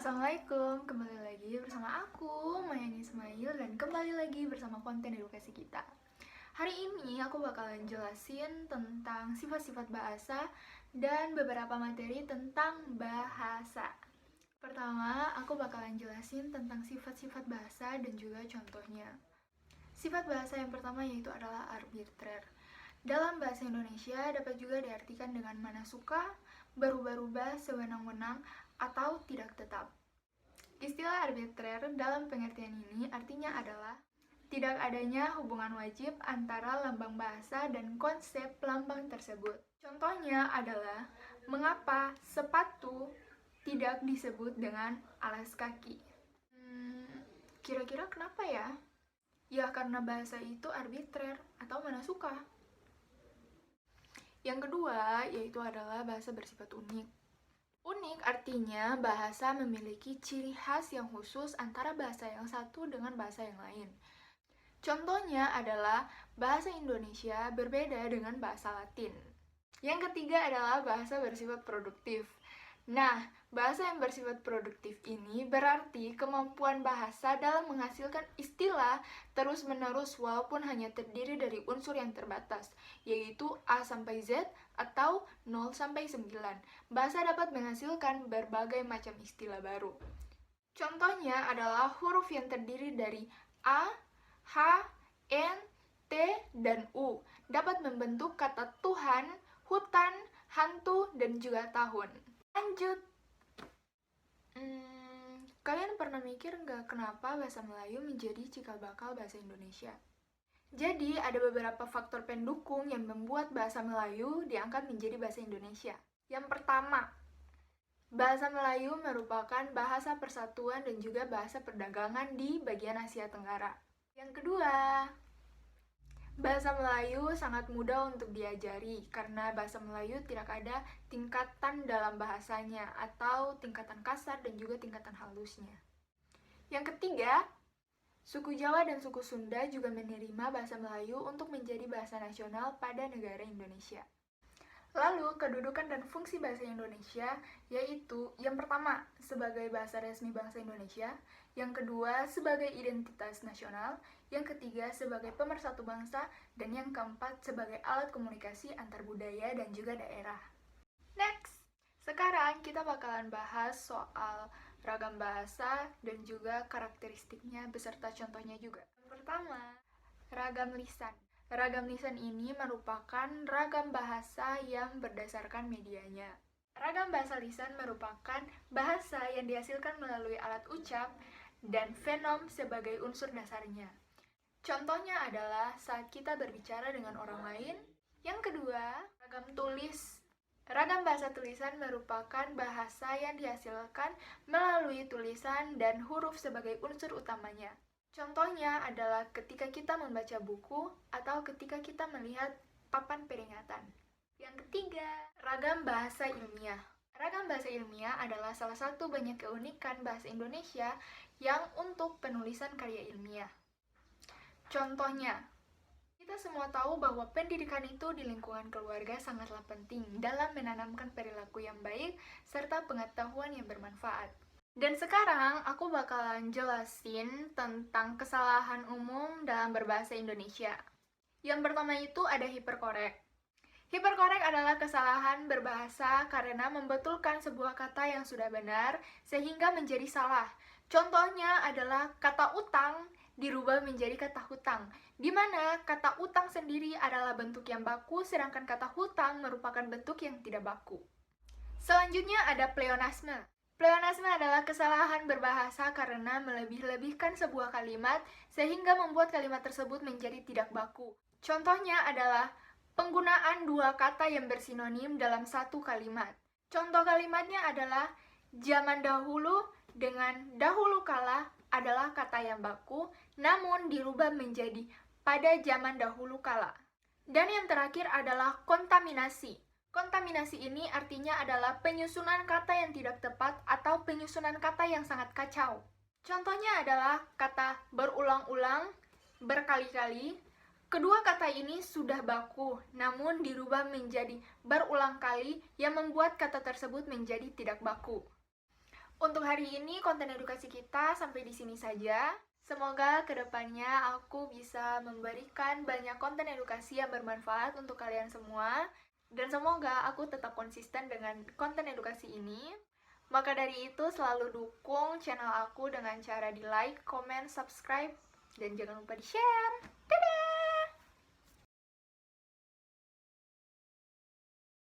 Assalamualaikum, kembali lagi bersama aku, Mayani Ismail, dan kembali lagi bersama konten edukasi kita. Hari ini aku bakalan jelasin tentang sifat-sifat bahasa dan beberapa materi tentang bahasa. Pertama, aku bakalan jelasin tentang sifat-sifat bahasa dan juga contohnya. Sifat bahasa yang pertama yaitu adalah arbitrer. Dalam bahasa Indonesia dapat juga diartikan dengan mana suka, berubah-ubah, sewenang-wenang, atau tidak tetap. Istilah arbitrer dalam pengertian ini artinya adalah tidak adanya hubungan wajib antara lambang bahasa dan konsep lambang tersebut. Contohnya adalah mengapa sepatu tidak disebut dengan alas kaki. Kira-kira kenapa ya? Ya karena bahasa itu arbitrer atau mana suka. Yang kedua yaitu adalah bahasa bersifat unik. Unik artinya bahasa memiliki ciri khas yang khusus antara bahasa yang satu dengan bahasa yang lain. Contohnya adalah bahasa Indonesia berbeda dengan bahasa Latin. Yang ketiga adalah bahasa bersifat produktif. Nah, bahasa yang bersifat produktif ini berarti kemampuan bahasa dalam menghasilkan istilah terus-menerus walaupun hanya terdiri dari unsur yang terbatas, yaitu A sampai Z atau 0 sampai 9. Bahasa dapat menghasilkan berbagai macam istilah baru. Contohnya adalah huruf yang terdiri dari A, H, N, T, dan U dapat membentuk kata Tuhan, hutan, hantu, dan juga tahun. Lanjut. Kalian pernah mikir nggak kenapa bahasa Melayu menjadi cikal bakal bahasa Indonesia? Jadi, ada beberapa faktor pendukung yang membuat bahasa Melayu diangkat menjadi bahasa Indonesia. Yang pertama, bahasa Melayu merupakan bahasa persatuan dan juga bahasa perdagangan di bagian Asia Tenggara. Yang kedua, bahasa Melayu sangat mudah untuk diajari karena bahasa Melayu tidak ada tingkatan dalam bahasanya atau tingkatan kasar dan juga tingkatan halusnya. Yang ketiga, suku Jawa dan suku Sunda juga menerima bahasa Melayu untuk menjadi bahasa nasional pada negara Indonesia. Lalu, kedudukan dan fungsi bahasa Indonesia yaitu yang pertama, sebagai bahasa resmi bangsa Indonesia, yang kedua, sebagai identitas nasional, yang ketiga, sebagai pemersatu bangsa, dan yang keempat, sebagai alat komunikasi antar budaya dan juga daerah. Next! Sekarang kita bakalan bahas soal ragam bahasa dan juga karakteristiknya beserta contohnya juga. Yang pertama, ragam lisan. Ragam lisan ini merupakan ragam bahasa yang berdasarkan medianya. Ragam bahasa lisan merupakan bahasa yang dihasilkan melalui alat ucap dan fenom sebagai unsur dasarnya. Contohnya adalah saat kita berbicara dengan orang lain. Yang kedua, ragam tulis. Ragam bahasa tulisan merupakan bahasa yang dihasilkan melalui tulisan dan huruf sebagai unsur utamanya. Contohnya adalah ketika kita membaca buku atau ketika kita melihat papan peringatan. Yang ketiga, ragam bahasa ilmiah. Ragam bahasa ilmiah adalah salah satu banyak keunikan bahasa Indonesia yang untuk penulisan karya ilmiah. Contohnya, kita semua tahu bahwa pendidikan itu di lingkungan keluarga sangatlah penting dalam menanamkan perilaku yang baik serta pengetahuan yang bermanfaat. Dan sekarang aku bakalan jelasin tentang kesalahan umum dalam berbahasa Indonesia. Yang pertama itu ada hiperkorek. Hiperkorek adalah kesalahan berbahasa karena membetulkan sebuah kata yang sudah benar sehingga menjadi salah. Contohnya adalah kata utang dirubah menjadi kata hutang, di mana kata utang sendiri adalah bentuk yang baku sedangkan kata hutang merupakan bentuk yang tidak baku. Selanjutnya ada pleonasme. Pleonasme adalah kesalahan berbahasa karena melebih-lebihkan sebuah kalimat sehingga membuat kalimat tersebut menjadi tidak baku. Contohnya adalah penggunaan dua kata yang bersinonim dalam satu kalimat. Contoh kalimatnya adalah zaman dahulu dengan dahulu kala adalah kata yang baku, namun dirubah menjadi pada zaman dahulu kala. Dan yang terakhir adalah kontaminasi. Kontaminasi ini artinya adalah penyusunan kata yang tidak tepat atau penyusunan kata yang sangat kacau. Contohnya adalah kata berulang-ulang, berkali-kali. Kedua kata ini sudah baku, namun dirubah menjadi berulang kali yang membuat kata tersebut menjadi tidak baku. Untuk hari ini konten edukasi kita sampai di sini saja. Semoga kedepannya aku bisa memberikan banyak konten edukasi yang bermanfaat untuk kalian semua. Dan semoga aku tetap konsisten dengan konten edukasi ini. Maka dari itu selalu dukung channel aku dengan cara di like, comment, subscribe, dan jangan lupa di share. Dadah!